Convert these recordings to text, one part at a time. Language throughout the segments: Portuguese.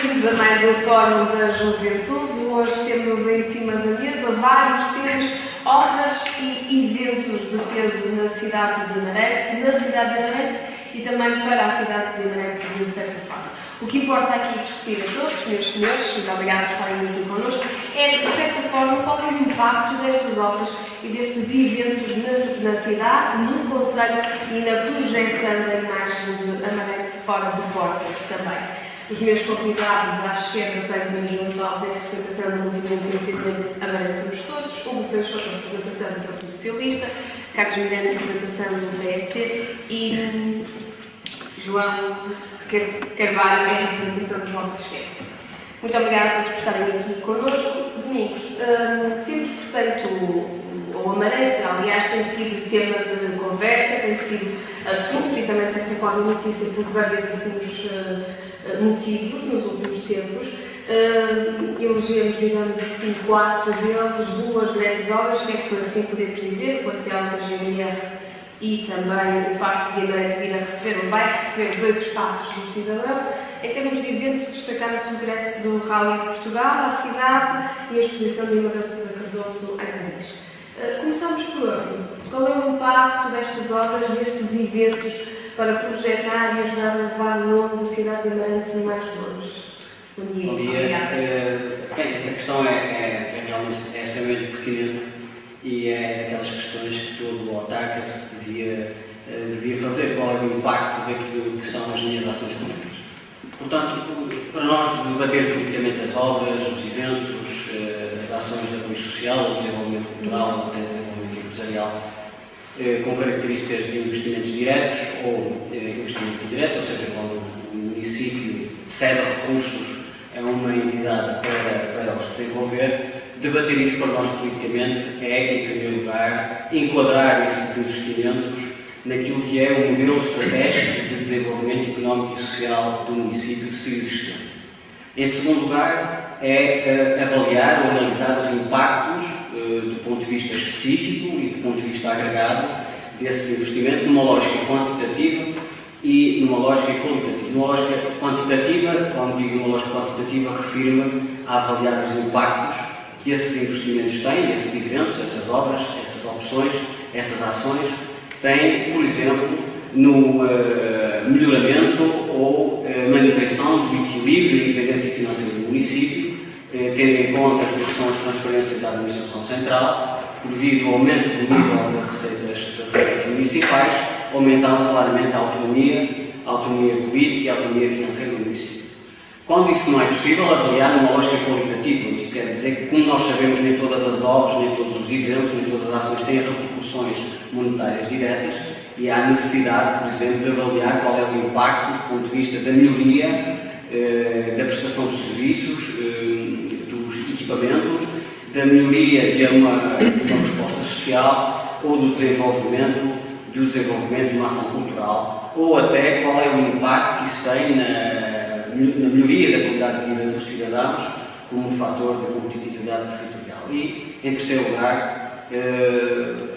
Bem-vindos a mais um Fórum da Juventude. Hoje temos em cima da mesa vários temas, obras e eventos de peso na cidade de Guimarães e também para a cidade de Guimarães, de certa forma. O que importa aqui discutir a todos, meus senhores, muito obrigada por estarem aqui connosco, é, de certa forma, qual é o impacto destas obras e destes eventos na cidade, no concelho e na projeção da imagem de Amarante fora de portas também. Os meus convidados à esquerda têm Benjamin Gonçalves em representação do movimento independente Amarante Somos Todos, Hugo Peixoto em representação do Partido Socialista, Carlos Miranda em representação do PSD e João Carvalho em representação do Bloco de Esquerda. Muito obrigada a todos por estarem aqui connosco. Domingos, temos, portanto, o Amarante, aliás, tem sido tema de conversa, tem sido assunto e também, de certa forma, notícia por variedíssimos motivos nos últimos tempos. Elegemos, digamos assim, 4 deles, 2 grandes obras, se é que assim podemos dizer, o quartel da GNR e também o facto de Guimarães vir a receber, ou vai receber 2 espaços do cidadão. Em termos de eventos, destacamos o regresso do Rally de Portugal à cidade e a exposição de Amadeu Sousa Cardoso em Paris. Começamos por onde? Qual é o impacto destas obras, destes eventos, para projetar e ajudar a levar o nome da cidade de Guimarães mais longe? Bom dia. Bem, essa questão é realmente extremamente pertinente e é daquelas questões que todo o autarca se devia fazer. Qual é o impacto daquilo que são as minhas ações políticas? Portanto, para nós debater politicamente as obras, os eventos, as ações de apoio social, o desenvolvimento cultural, até desenvolvimento empresarial, com características de investimentos diretos ou investimentos indiretos, ou seja, quando o município cede recursos a uma entidade para os desenvolver, debater isso para nós politicamente é, em primeiro lugar, enquadrar esses investimentos naquilo que é o modelo estratégico de desenvolvimento económico e social do município, se existente. Em segundo lugar, é avaliar ou analisar os impactos do ponto de vista específico e do ponto de vista agregado desse investimento numa lógica quantitativa e numa lógica qualitativa. Numa lógica quantitativa, quando digo uma lógica quantitativa, refiro-me a avaliar os impactos que esses investimentos têm, esses eventos, essas obras, essas opções, essas ações, têm, por exemplo, no melhoramento ou manutenção do equilíbrio e independência financeira do município, tendo em conta aquilo que são as transferências da administração central, devido ao aumento do nível de receitas municipais, aumentando claramente a autonomia política e a autonomia financeira do município. Quando isso não é possível, avaliar numa lógica qualitativa. Isso quer dizer que, como nós sabemos, nem todas as obras, nem todos os eventos, nem todas as ações têm repercussões monetárias diretas e há necessidade, por exemplo, de avaliar qual é o impacto do ponto de vista da melhoria da prestação dos serviços, dos equipamentos, da melhoria de uma resposta social ou do desenvolvimento de uma ação cultural, ou até qual é o impacto que isso tem na melhoria da qualidade de vida dos cidadãos como um fator da competitividade territorial. E, em terceiro lugar,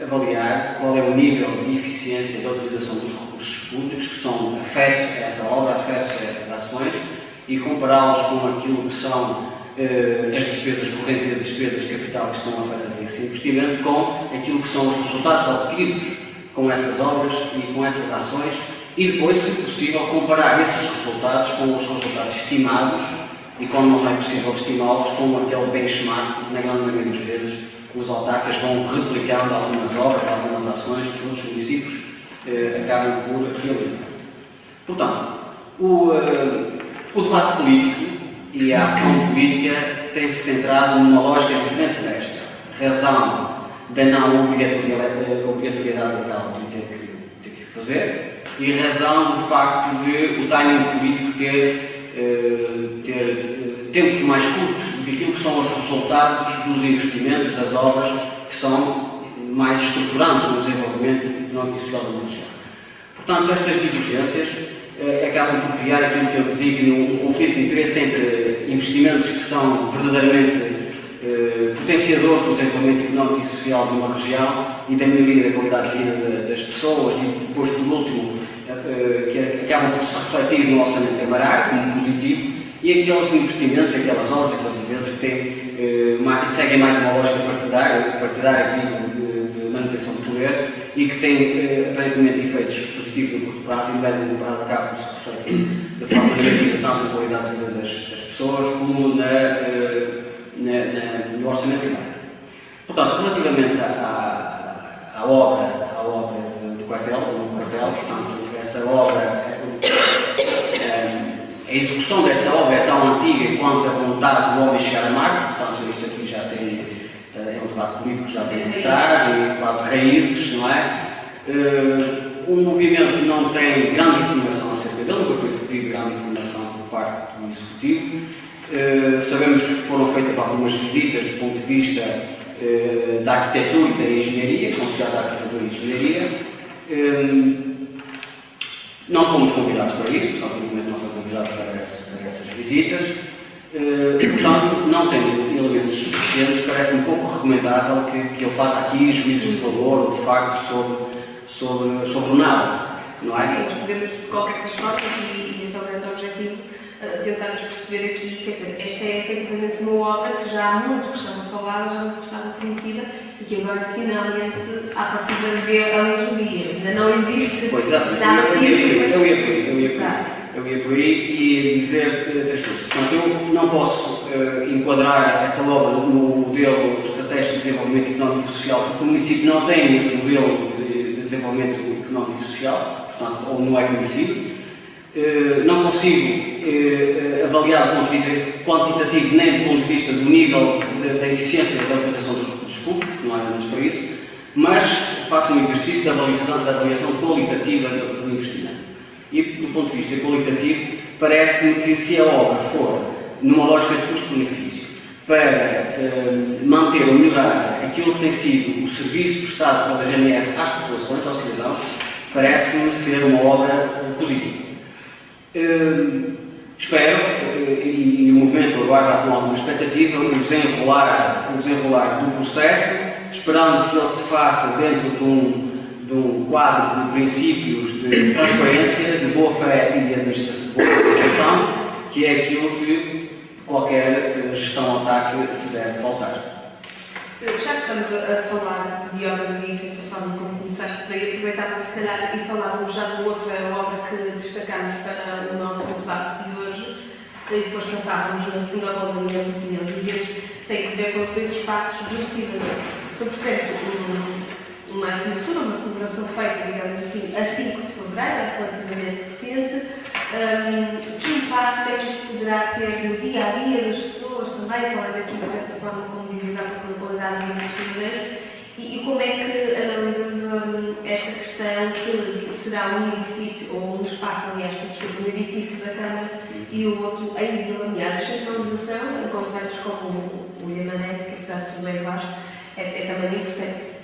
avaliar qual é o nível de eficiência da utilização dos recursos públicos que são afetos a essa obra, afetos a essas ações, e compará-los com aquilo que são as despesas correntes e as despesas de capital que estão afetas a esse investimento, com aquilo que são os resultados obtidos com essas obras e com essas ações, e depois, se possível, comparar esses resultados com os resultados estimados e, quando não é possível estimá-los, com aquele benchmark que, na grande maioria das vezes, os autarcas vão replicando algumas obras, algumas ações que outros municípios acabam por realizar. Portanto, o debate político e a ação política tem-se centrado numa lógica diferente desta. Razão da não obrigatoriedade legal de ter que fazer, e razão do facto de o timing político ter tempos mais curtos do que aquilo que são os resultados dos investimentos, das obras que são mais estruturantes no desenvolvimento económico e social da região. Portanto, estas divergências acabam por criar aquilo que eu designo um conflito de interesse entre investimentos que são verdadeiramente potenciadores do desenvolvimento económico e social de uma região e da melhoria da qualidade de vida das pessoas, e depois, por último, que acabam por se refletir no orçamento camarário como positivo, e aqueles investimentos, aquelas obras, aqueles eventos que têm, seguem mais uma lógica partidária de manutenção do poder e que têm aparentemente efeitos positivos no curto prazo e no médio prazo acabam por se refletir de forma negativa tanto na qualidade de vida das pessoas como no orçamento primário. Portanto, relativamente à obra do quartel, do novo quartel, portanto, essa obra, a execução dessa obra é tão antiga quanto a vontade do homem chegar a Marte, portanto, isto aqui já é um debate político que já vem de trás e quase raízes, não é? O movimento não tem grande informação acerca dele, nunca foi cedido grande informação por parte do Executivo. Sabemos que foram feitas algumas visitas do ponto de vista da arquitetura e da engenharia, que são associadas à arquitetura e engenharia. Não fomos convidados para isso, portanto, o movimento não foi convidado para essas visitas. E, portanto, não tem elementos suficientes, parece-me pouco recomendável que ele faça aqui juízos de valor ou de facto sobre o nada, não é? Sim, nós podemos, de qualquer das formas, e esse é o grande objetivo, tentarmos perceber aqui, quer dizer, esta é efetivamente uma obra que já há muito que estava falada, já há muito que estava prometida e que agora finalmente, à partida, vê a luz do dia. Ainda não existe nada físico. Eu ia por aí e dizer três coisas. Portanto, eu não posso enquadrar essa obra no modelo estratégico de desenvolvimento económico e social, porque o município não tem esse modelo de desenvolvimento económico e social, portanto, ou não é conhecido. Não consigo avaliar do ponto de vista quantitativo nem do ponto de vista do nível da eficiência da utilização dos recursos públicos, não há menos para isso, mas faço um exercício de avaliação qualitativa do investimento. E do ponto de vista qualitativo, parece-me que se a obra for numa lógica de custo-benefício para manter ou melhorar aquilo que tem sido o serviço prestado pela GNR às populações, aos cidadãos, parece-me ser uma obra positiva. Espero, e o movimento aguarda com alguma expectativa, o desenrolar do processo, esperando que ele se faça dentro de um quadro de princípios de transparência, de boa-fé e de administração, que é aquilo que qualquer gestão autarca se deve pautar. Já que estamos a falar de obras e de forma como começaste por aí, aproveitava se calhar e falávamos já de outra obra que destacamos para o nosso debate de hoje, e depois passávamos na segunda ronda, digamos assim, aos eventos, tem que ver com os dois espaços do cidadão. Foi, portanto, uma assinatura, uma celebração feita, digamos assim, a 5 de fevereiro, relativamente recente. Que impacto é que isto poderá ter no dia-a-dia das pessoas também, falando aqui de certa forma, como dizia, da qualidade de vida e como é que analisando esta questão que será um edifício, ou um espaço, aliás, um edifício da Câmara e o outro em Vila Mear, descentralização em conceitos como o Imanet, que apesar de tudo bem vasto, é também importante.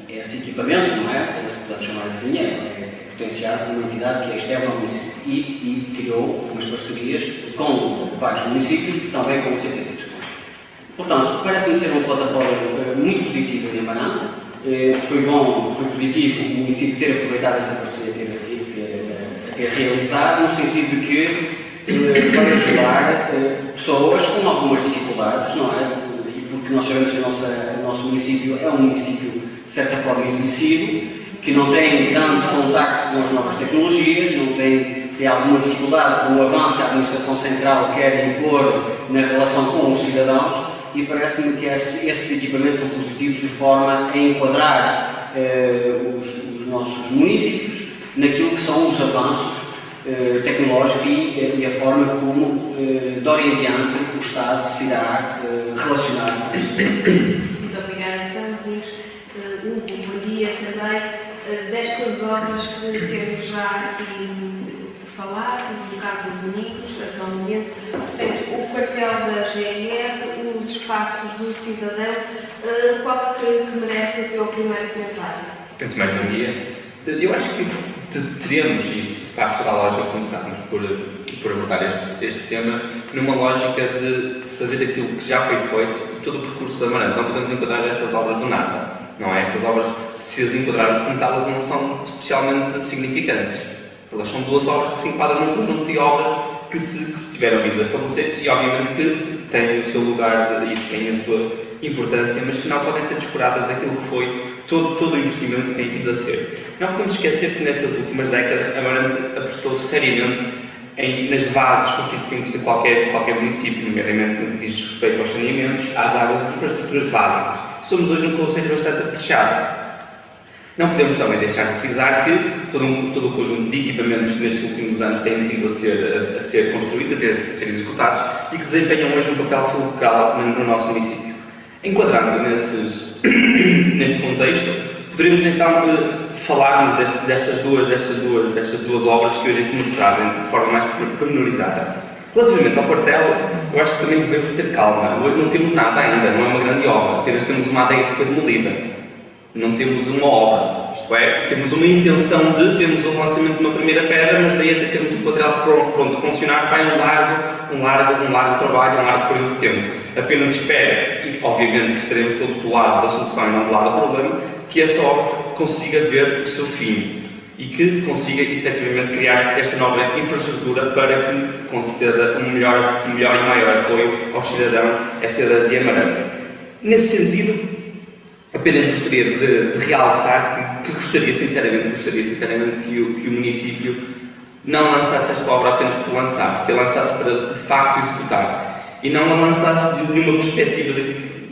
Esse equipamento, não é? Se pode chamar assim, é potenciado por uma entidade que é externa ao município e criou umas parcerias com vários municípios, também com o CTT. Portanto, parece-me ser uma plataforma muito positiva de Amarante. Foi bom, foi positivo o município ter aproveitado essa parceria, ter realizado, no sentido de que vai ajudar pessoas com algumas dificuldades, não é? Porque nós sabemos que o nosso município é um município, de certa forma, envelhecido, que não tem grande contacto com as novas tecnologias, tem alguma dificuldade com o avanço que a administração central quer impor na relação com os cidadãos, e parece-me que esses equipamentos são positivos de forma a enquadrar os nossos municípios naquilo que são os avanços tecnológicos e a forma como, de hora em diante, o Estado se irá relacionar com isso. Muito obrigada, então, Luís. Bom dia também. Destas obras que temos já aqui falado, no caso de Domingos, atualmente, portanto, o quartel da GNR, os espaços do cidadão, qual que merece o teu primeiro comentário? Antes de mais, bom dia. Eu acho que teremos, e faz toda a lógica, começarmos por abordar este tema, numa lógica de saber aquilo que já foi feito, todo o percurso da Amarante. Não podemos enquadrar estas obras do nada. Não é? Estas obras, se as enquadrarmos como tal, elas não são especialmente significantes. Elas são duas obras que se enquadram num conjunto de obras que se tiveram vindo a estabelecer e, obviamente, que têm o seu lugar e têm a sua importância, mas que não podem ser descuradas daquilo que foi todo o investimento que tem vindo a ser. Não podemos esquecer que nestas últimas décadas a Amarante apostou seriamente nas bases constituintes de qualquer município, nomeadamente no que diz respeito aos saneamentos, às águas e infraestruturas básicas. Somos hoje um concelho bastante atrechado. Não podemos também deixar de frisar que todo o conjunto de equipamentos que nestes últimos anos têm vindo a ser construídos, a ser executados e que desempenham hoje um papel fulcral no nosso município. Enquadrando neste contexto, poderíamos então falarmos destas duas obras que hoje aqui nos trazem de forma mais pormenorizada. Relativamente ao quartel, eu acho que também devemos ter calma. Hoje não temos nada ainda, não é uma grande obra, apenas temos uma adega que foi demolida. Não temos uma obra, isto é, temos uma intenção temos o lançamento de uma primeira pedra, mas daí até termos o quartel pronto a funcionar, vai um largo trabalho, um largo período de tempo. Apenas espero, e obviamente que estaremos todos do lado da solução e não do lado do problema, que essa obra consiga ver o seu fim e que consiga efetivamente criar-se esta nova infraestrutura para que conceda um melhor e maior apoio aos cidadãos, à cidadania de Amarante. Nesse sentido, apenas gostaria de realçar que gostaria sinceramente que o município não lançasse esta obra apenas por lançar, que a lançasse para de facto executar e não a lançasse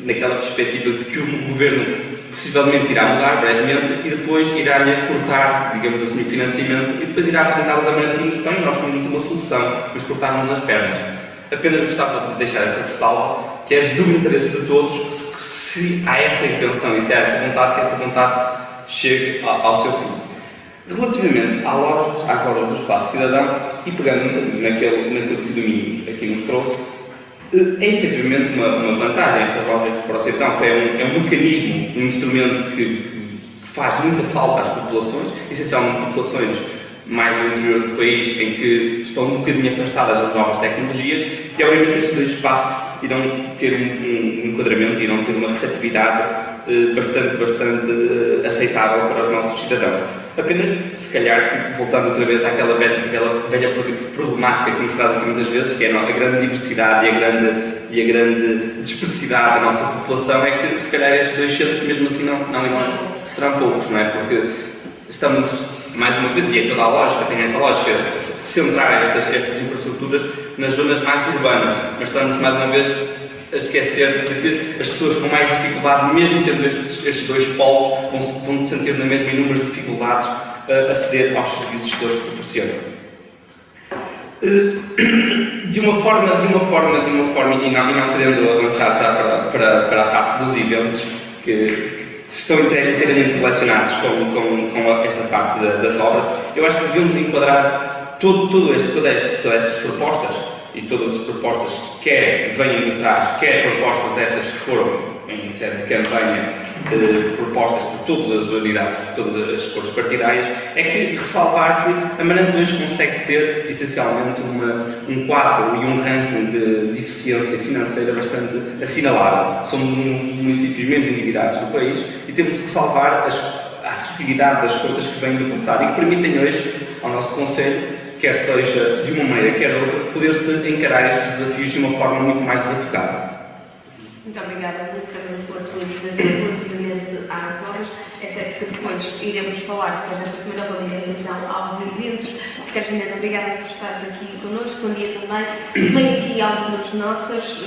naquela perspectiva de que o governo possivelmente irá mudar brevemente e depois irá-lhe cortar, digamos assim, o financiamento e depois irá apresentar aos amarantinos, bem, nós temos uma solução, mas cortar-nos as pernas. Apenas gostava de deixar essa ressalva, que é do interesse de todos, se há essa intenção e se há essa vontade, que essa vontade chegue ao seu fim. Relativamente às lojas do Espaço Cidadão, e pegando naquilo que o Domingos aqui nos trouxe, é efetivamente uma vantagem estas lojas para o cidadão. É um mecanismo, um instrumento que faz muita falta às populações, essencialmente populações mais do interior do país, em que estão um bocadinho afastadas das novas tecnologias, e obviamente estes dois espaços irão ter um enquadramento, irão ter uma receptividade bastante aceitável para os nossos cidadãos. Apenas, se calhar, voltando outra vez àquela velha problemática que nos traz aqui muitas vezes, que é a grande diversidade e a grande dispersidade da nossa população, é que, se calhar, estes dois centros, mesmo assim, não serão poucos, não é? Porque estamos, mais uma vez, e é toda a lógica, tem essa lógica, centrar estas infraestruturas nas zonas mais urbanas, mas estamos, mais uma vez, a esquecer de que as pessoas com mais dificuldade, mesmo tendo estes dois polos, vão sentir na mesma inúmeras dificuldades a aceder aos serviços que eles proporcionam. De uma forma, e não querendo avançar já para a parte dos eventos, que estão inteiramente relacionados com esta parte das obras, eu acho que devemos enquadrar todas estas propostas, e todas as propostas, quer venham de trás, quer propostas essas que foram, em sede de campanha, propostas por todas as unidades, por todas as cores partidárias, é que ressalvar que Amarante hoje consegue ter, essencialmente, um quadro e um ranking de eficiência financeira bastante assinalável. Somos um dos municípios menos endividados do país e temos de ressalvar a assertividade das contas que vêm do passado e que permitem hoje, ao nosso Conselho, quer seja de uma maneira, quer de outra, poder-se encarar estes desafios de uma forma muito mais desafogada. Muito obrigada, Lucas, por todos relativamente às obras. É certo que depois iremos falar, depois desta primeira ronda, então, aos eventos. Queres, Juliana, obrigada por estares aqui connosco, bom dia também. Também aqui algumas notas,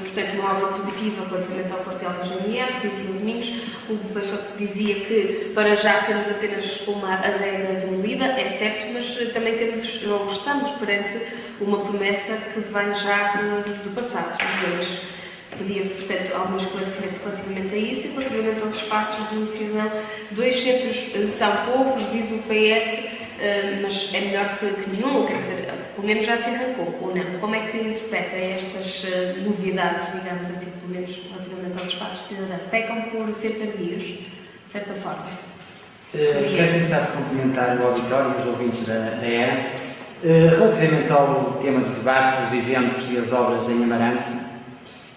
portanto, uma obra positiva relativamente ao quartel da GNR, dizia o Domingos. O Peixoto dizia que para já temos apenas uma adega demolida, é certo, mas também estamos perante uma promessa que vem já do passado, dos pedia, portanto, algum esclarecimento relativamente a isso e relativamente aos espaços do cidadão. 2 centros são poucos, diz o PS, mas é melhor que nenhum, quer dizer, pelo menos já se arrancou, ou não? Como é que interpreta estas novidades, digamos assim, pelo menos relativamente aos espaços de cidadão? Pecam por ser tardios, de certa forma? Quero começar por cumprimentar o auditório e os ouvintes da ERA. Relativamente ao tema do debate, os eventos e as obras em Amarante,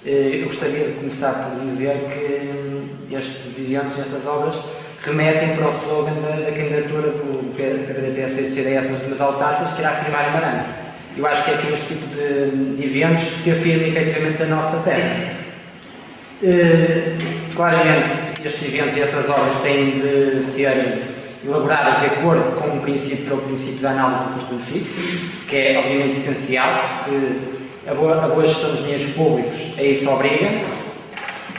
eu gostaria de começar por dizer que estes eventos, estas obras, remetem para o slogan da candidatura do PDPS e CDS nas últimas autárquicas, que era afirmar Amarante. Eu acho que é aquele tipo de eventos que se afirma efetivamente a nossa terra. Claramente, estes eventos e essas obras têm de ser elaboradas de acordo com um princípio, que é o princípio da análise do custo-benefício, que é obviamente essencial, que a boa gestão dos dinheiros públicos a isso obriga,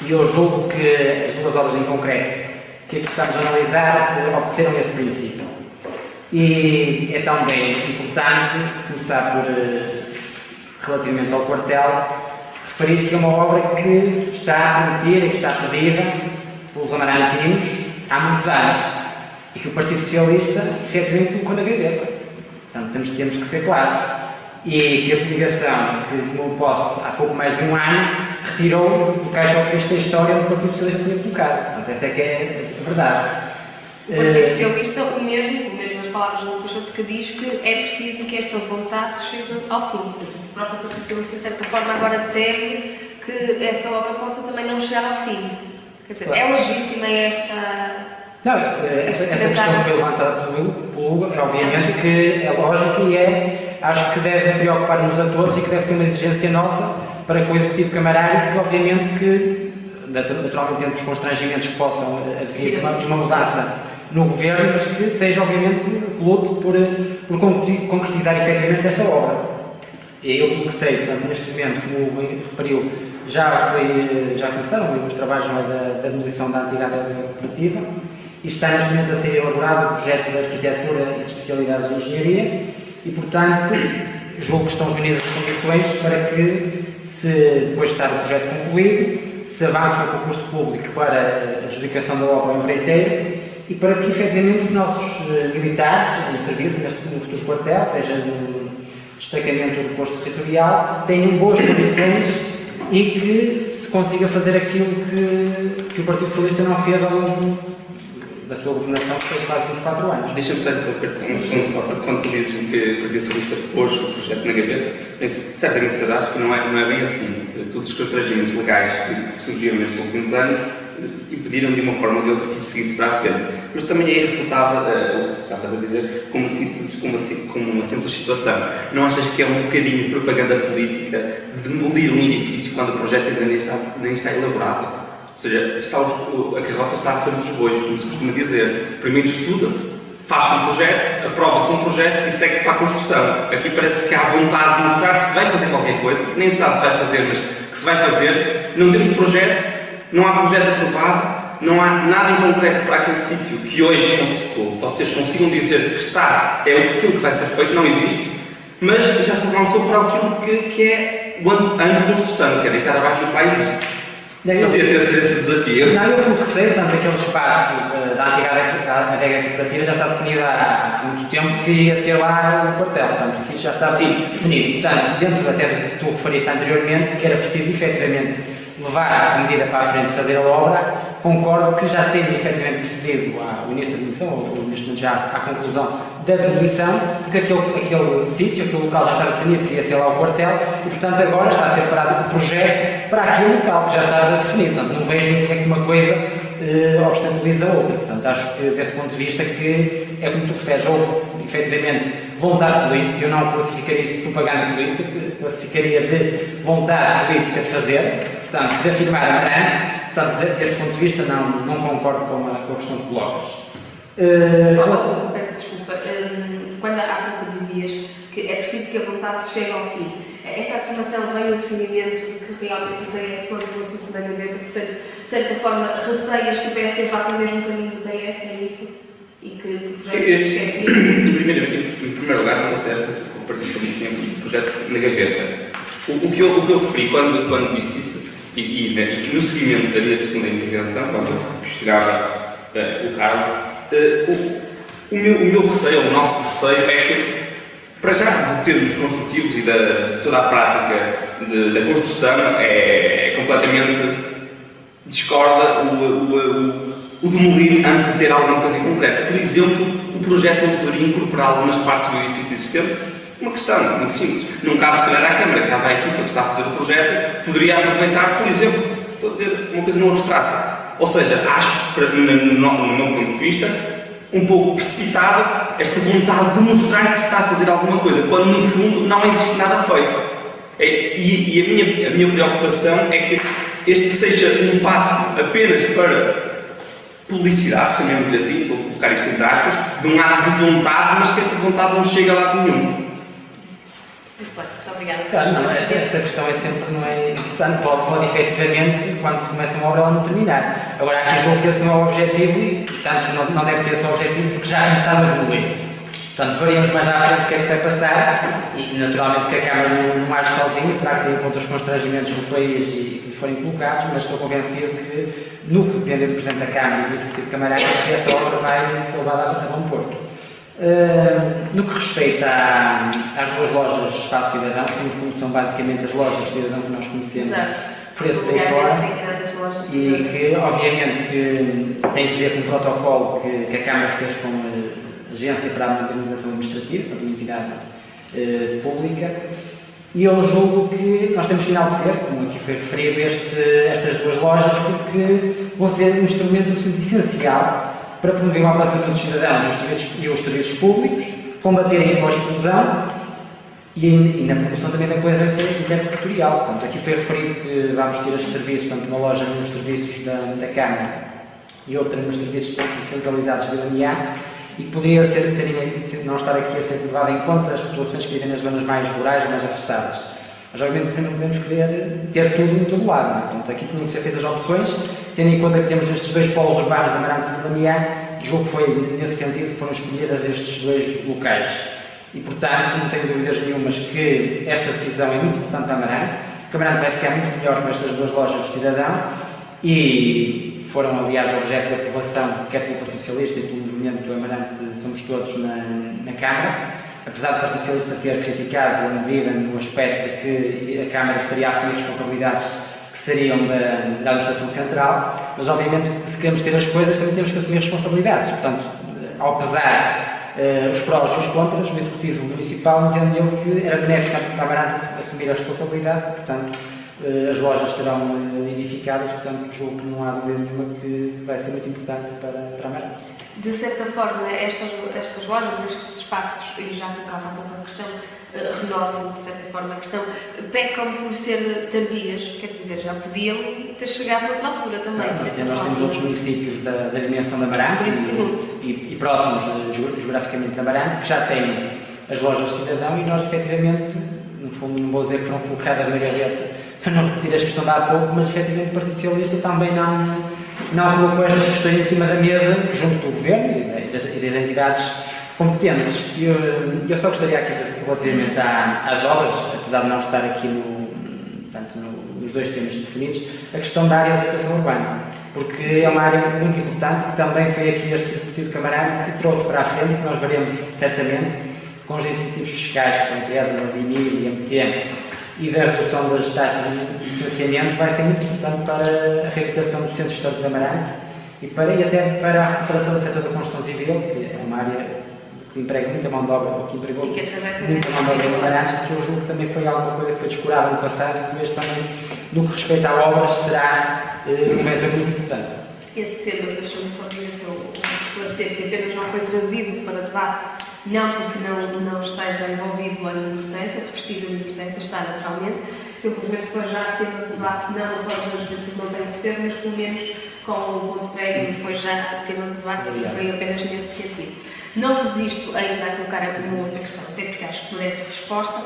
e eu julgo que as duas obras em concreto que aqui estamos a analisar obedeceram esse princípio. E é também importante começar por, relativamente ao quartel, referir que é uma obra que está prometida e que está pedida pelos amarantinos há muitos anos e que o Partido Socialista efetivamente colocou na gaveta. Portanto, temos que ser claros. E que a coligação, que tomou posse há pouco mais de um ano, retirou do caixa ao da história do Partido Socialista tinha colocado. Portanto, essa é que é a verdade. O Partido Socialista, o mesmo nas palavras do Peixoto, que diz que é preciso que esta vontade chegue ao fim. O próprio Partido Socialista, de certa forma, agora teme que essa obra possa também não chegar ao fim. Quer dizer, é legítima esta... Não, essa questão foi levantada pelo Hugo, obviamente que é lógico e acho que deve preocupar-nos a todos e que deve ser uma exigência nossa para com o Executivo Camarário, que obviamente que, naturalmente dentro dos constrangimentos que possam haver uma mudança no Governo, mas que seja obviamente luto por concretizar efetivamente esta obra. Eu, pelo que sei, portanto, neste momento, como o referiu, já começaram os trabalhos da demolição da antiga cooperativa e está neste momento a ser elaborado o projeto de arquitetura e de especialidades de engenharia e, portanto, julgo que estão reunidas as condições para que, se depois de estar o projeto concluído, se avance no concurso público para a adjudicação da obra ao empreiteiro e para que, efetivamente, os nossos militares em serviço no futuro quartel, seja no destacamento do posto territorial, tenham boas condições e que se consiga fazer aquilo que o Partido Socialista não fez ao longo da sua governação, que foi quase 24 anos. Deixa-me só interromper um segundo só, para quando tu dizes que o Partido Socialista pôs o projeto na gaveta, certamente serás que não é bem assim. Todos os constrangimentos legais que surgiram nestes últimos anos impediram de uma forma ou de outra que isto seguisse para a frente. Mas também é irrefutável o que tu estavas a dizer como uma simples situação. Não achas que é um bocadinho propaganda política de demolir um edifício quando o projeto ainda nem está elaborado? Ou seja, a carroça está à frente dos bois, como se costuma dizer. Primeiro estuda-se, faz-se um projeto, aprova-se um projeto e segue-se para a construção. Aqui parece que há vontade de mostrar que se vai fazer qualquer coisa, que nem se sabe se vai fazer, mas que se vai fazer. Não temos projeto, não há projeto aprovado, não há nada em concreto para aquele sítio que hoje vocês consigam dizer que está, é aquilo que vai ser feito, não existe, mas já se avançou para aquilo que é o anti-construção, que é deitar abaixo do que lá existe. Fazia ter esse desafio. Não, eu como receio, portanto, aquele espaço da antiga adega cooperativa já está definido há muito tempo que ia ser lá o quartel, portanto, isso já está definido. Portanto, dentro até do que tu referiste anteriormente, que era preciso efetivamente levar a medida para a frente e fazer a obra, concordo que já tendo efetivamente procedido ao início da demolição, ou neste momento já à conclusão da demolição, porque aquele sítio, aquele local já está definido que ia ser lá o quartel, e portanto agora está a ser parado o projeto para aquele local que já está definido. Portanto, não vejo que uma coisa obstaculiza a outra. Portanto, acho que desse ponto de vista que é como tu referes, houve efetivamente vontade política, eu não classificaria isso de propaganda política, classificaria de vontade política de fazer, portanto, de afirmar Amarante. Portanto, desse ponto de vista não concordo com a questão que colocas. Peço desculpa, quando há pouco dizias que é preciso que a vontade chegue ao fim, essa afirmação vem ao seguimento de que realmente o PS pôs no assunto da gaveta, portanto, de certa forma, receias que o PS vá pelo mesmo caminho do PS, é isso? E que o projeto é esquecido? Em primeiro lugar, não considero que o Partido Socialista tenha posto o projeto na gaveta. O que eu referi quando disse isso, e no seguimento da minha segunda intervenção, quando eu questionava o Carlos, o meu receio, o nosso receio é que, para já de termos construtivos e de toda a prática da construção, é completamente discorda o demolir antes de ter alguma coisa em concreto. Por exemplo, o projeto não poderia incorporar algumas partes do edifício existente. Uma questão muito simples. Não cabe se calhar à Câmara, cabe à equipa que está a fazer o projeto, poderia aproveitar, por exemplo, estou a dizer uma coisa não abstrata, Ou seja, acho, no meu ponto de vista, um pouco precipitado esta vontade de mostrar que se está a fazer alguma coisa, quando no fundo não existe nada feito. E a minha preocupação é que este seja um passo apenas para publicidade, chamemos-lhe assim, vou colocar isto entre aspas, de um ato de vontade, mas que essa vontade não chega a lado nenhum. Muito bem, muito obrigada. Não, essa questão é sempre, não é importante, pode efetivamente, quando se começa uma obra, ela não terminar. Agora, aqui julgo que esse não é o objetivo e, portanto, não deve ser esse o objetivo, porque já começaram a evoluir. Portanto, veremos mais à frente o que é que se vai passar e, naturalmente, que a Câmara não age sozinha, terá que ter em conta os constrangimentos do país e que forem colocados, mas estou convencido que, no que depende do Presidente da Câmara e do Executivo Camarário, esta obra vai ser levada a bom porto. No que respeita às duas lojas Espaço Cidadão, que no fundo são basicamente as lojas Cidadão que nós conhecemos. Exato. Por esse bem fora, e que obviamente que tem que ver com um protocolo que a Câmara fez com a Agência para a Modernização Administrativa, uma entidade pública, e eu julgo que nós temos que enaltecer, como aqui foi referido, estas duas lojas, porque vão ser um instrumento absolutamente essencial para promover uma aproximação dos cidadãos e os serviços públicos, combater a info-exclusão e na promoção também da coisa interterritorial. Portanto, aqui foi referido que vamos ter estes serviços, tanto uma loja nos serviços da Câmara e outra nos serviços descentralizados da UNIA, e que poderia não estar aqui a ser levado em conta as populações que vivem nas zonas mais rurais, mais afastadas. Mas, obviamente, também não podemos querer ter tudo em todo lado. Não é? Portanto, aqui tinham que ser feitas opções, tendo em conta que temos estes dois polos urbanos da Amarante e da Lamiã, julgo que foi nesse sentido que foram escolhidas estes dois locais. E, portanto, não tenho dúvidas nenhumas que esta decisão é muito importante para Amarante, que Amarante vai ficar muito melhor com estas duas lojas de cidadão e foram, aliás, objeto de aprovação, quer pelo Partido Socialista e pelo movimento do Amarante, somos todos na Câmara. Apesar do Partido Socialista ter criticado a medida no aspecto de que a Câmara estaria a assumir responsabilidades que seriam da Administração Central, mas obviamente se queremos ter as coisas também temos que assumir responsabilidades. Portanto, ao pesar os prós e os contras, o Executivo Municipal entendeu que era benéfico para a Amarante assumir a responsabilidade, portanto as lojas serão edificadas, portanto julgo que não há dúvida nenhuma que vai ser muito importante para a Amarante. De certa forma, estas lojas, estes espaços, e já colocava há pouco a questão, renovam de certa forma a questão, pecam por ser tardias, quer dizer, já podiam ter chegado noutra altura também. Nós temos outros municípios da dimensão da Amarante e próximos geograficamente da Amarante que já têm as lojas de cidadão e nós efetivamente, no fundo não vou dizer que foram colocadas na gaveta para não repetir a expressão de há pouco, mas efetivamente o Partido Socialista também não colocou estas questões em cima da mesa junto do Governo e das entidades competentes. Eu só gostaria aqui, relativamente às obras, apesar de não estar aqui nos dois temas definidos, a questão da área de habitação urbana, porque é uma área muito importante que também foi aqui este Executivo Camarário que trouxe para a frente e que nós veremos certamente com os incentivos fiscais que a empresa, a BIMI e a MT e da redução das taxas de licenciamento vai ser muito importante para a reabilitação do Centro Histórico de Amarante e até para a recuperação do setor da construção civil, que é uma área que emprega muita mão de obra, ou que empregou muita mão de obra em Amarante, que eu julgo que também foi alguma coisa que foi descurada no passado e que este também, no que respeita a obras, será um momento muito importante. Esse tema, deixou-me só dizer para esclarecer que apenas não foi trazido para debate, não porque não esteja envolvido em importância, revestido de importância, está naturalmente, simplesmente foi já tema de debate, não a forma da juventude não tem de ser, mas pelo menos com o ponto prévio foi já tema de debate e foi apenas nesse sentido. Não resisto ainda a colocar uma outra questão, até porque acho que merece resposta.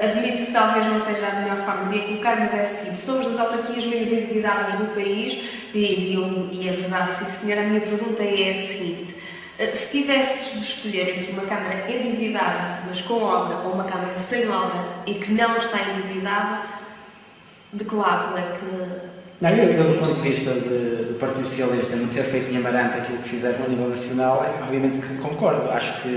Admito que talvez não seja a melhor forma de a colocar, mas é a seguinte: somos das autarquias menos endividadas do país, e é verdade, sim senhora, a minha pergunta é a seguinte: se tivesses de escolher entre uma Câmara endividada, mas com obra, ou uma Câmara sem obra e que não está endividada, de que lado é que... Eu, do ponto de vista do Partido Socialista, não ter feito em Amarante aquilo que fizeram a nível nacional, obviamente que concordo. Acho que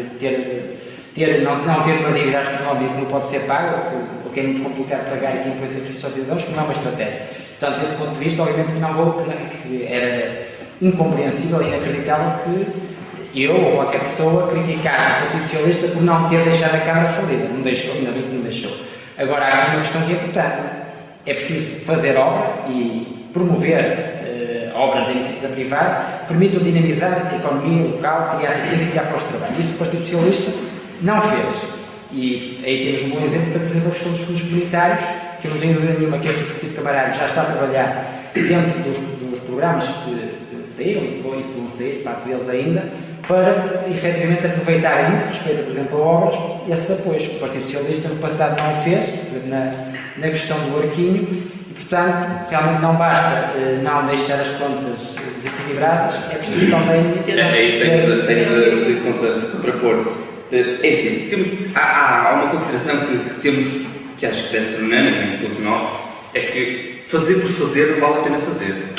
não ter uma dívida astronómica que não pode ser paga, o que é muito complicado pagar e que impõe sacrifício aos cidadãos, que não é uma estratégia. Portanto, desse ponto de vista, obviamente que não vou, que era incompreensível e inacreditável que eu ou qualquer pessoa criticasse o Partido Socialista por não ter deixado a Câmara falida. Não deixou, ainda bem que não deixou. Agora, há aqui uma questão que é importante. É preciso fazer obra e promover obras da iniciativa privada, permitam dinamizar a economia local, criar riqueza e criar postos de trabalho. Isso o Partido Socialista não fez. E aí temos um bom exemplo, por exemplo, a questão dos fundos comunitários, que eu não tenho dúvida nenhuma que este Executivo Camarário já está a trabalhar dentro dos programas que saíram e que vão sair, parte deles ainda, para efetivamente aproveitarem, no que respeita, por exemplo, a obras, esses apoios. O Partido Socialista no passado não o fez, na questão do arquinho, e portanto, realmente não basta não deixar as contas desequilibradas, é preciso também tenho de contrapor. É assim, há uma consideração que temos, que acho que deve ser unânime em todos nós, é que fazer por fazer vale a pena fazer.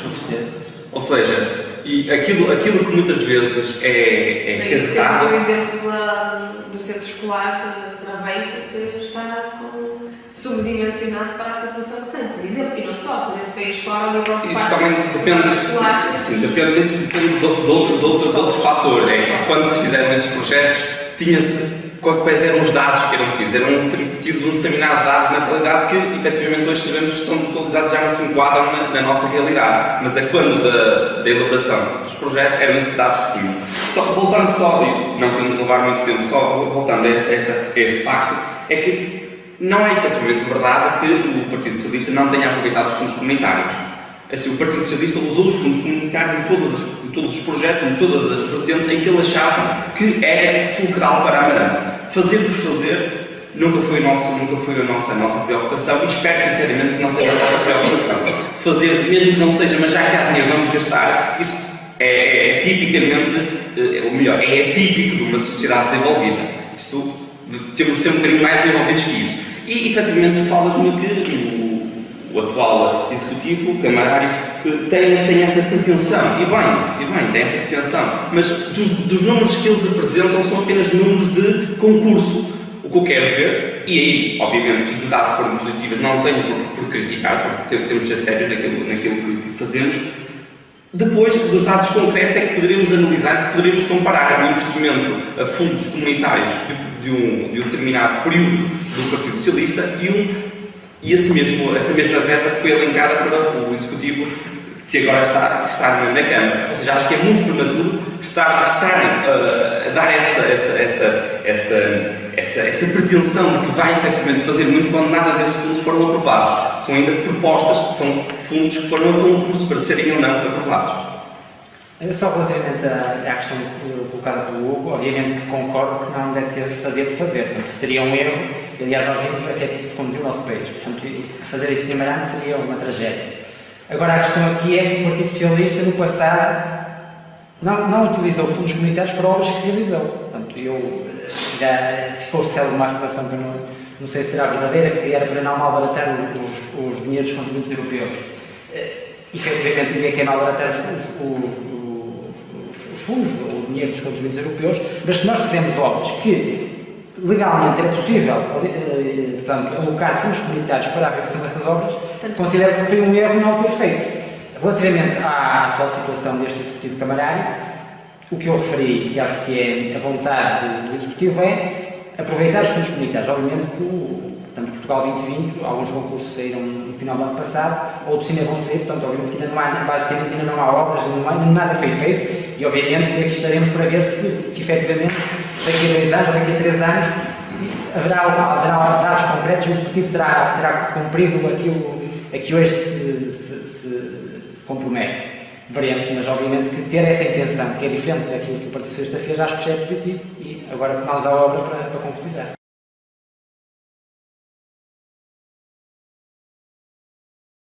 Ou seja, e aquilo que muitas vezes é casado. Temos o exemplo do centro escolar de Traveito, que está subdimensionado para a população que tem, por exemplo, e não só, por esse país fora, ao nível de isso também depende, escolar. Sim, depende de outro fator. É que quando se fizeram esses projetos, tinha-se quais eram os dados que eram tidos. Eram tidos uns determinados dados na atualidade que, efetivamente, hoje sabemos que são atualizados, já não se enquadram na nossa realidade. Mas é quando da elaboração dos projetos eram esses dados que tinham. Voltando e não querendo levar muito tempo, só voltando a este facto, é que não é efetivamente verdade que o Partido Socialista não tenha aproveitado os fundos comunitários. Assim, o Partido Socialista usou os fundos comunitários em todos os projetos, em todas as vertentes em que ele achava que era fulcral para a Amarante. Fazer por fazer nunca foi a nossa preocupação e espero sinceramente que não seja a nossa preocupação. Fazer, mesmo que não seja, mas já que há dinheiro, vamos gastar, isso é tipicamente, ou melhor, é típico de uma sociedade desenvolvida. Temos de ser um bocadinho mais desenvolvidos que isso. E, efetivamente, falas-me que o atual Executivo, o Camarário, tem essa pretensão. E bem, tem essa pretensão. Mas dos números que eles apresentam são apenas números de concurso. O que eu quero ver, e aí, obviamente, se os dados forem positivos, não tenho por criticar, porque temos de ser sérios naquilo que fazemos. Depois, dos dados concretos, é que poderíamos analisar, que poderíamos comparar o investimento a fundos comunitários de um determinado período do Partido Socialista e essa mesma verba que foi elencada para o Executivo que agora está na Câmara. Ou seja, acho que é muito prematuro estarem a dar essa pretensão de que vai efetivamente fazer muito quando nada desses fundos foram aprovados. São ainda propostas, são fundos que foram a concurso para serem ou não aprovados. Só relativamente à questão colocada pelo Hugo, obviamente que concordo que não deve ser fazer por fazer. Portanto, seria um erro, e aliás nós vimos até que isso conduziu o nosso país. Portanto, fazer isso em Amarante seria uma tragédia. Agora a questão aqui é que o Partido Socialista no passado não utilizou fundos comunitários para obras que se realizou. Portanto, já ficou célebre uma afirmação que eu não sei se será verdadeira, que era para não malbaratar os dinheiros dos contribuintes europeus. Efetivamente ninguém quer malbaratar os fundos, o dinheiro dos contribuintes europeus, mas se nós fizermos obras que legalmente era possível, portanto, alocar fundos comunitários para a realização dessas obras, considero que foi um erro não o ter feito. Relativamente à atual situação deste Executivo Camarário, o que eu referi, que acho que é a vontade do Executivo, é aproveitar os fundos comunitários. Obviamente que tanto Portugal 2020, alguns concursos saíram no final do ano passado, outros ainda vão sair, portanto, obviamente que basicamente ainda não há obras, ainda nada foi feito, e obviamente que aqui estaremos para ver se efetivamente daqui a 2 anos ou daqui a 3 anos haverá dados concretos e o Executivo terá cumprido aquilo a que hoje se compromete. Veremos, mas obviamente que ter essa intenção, que é diferente daquilo que o Partido Socialista fez, acho que já é positivo, e agora mãos à obra para concretizar.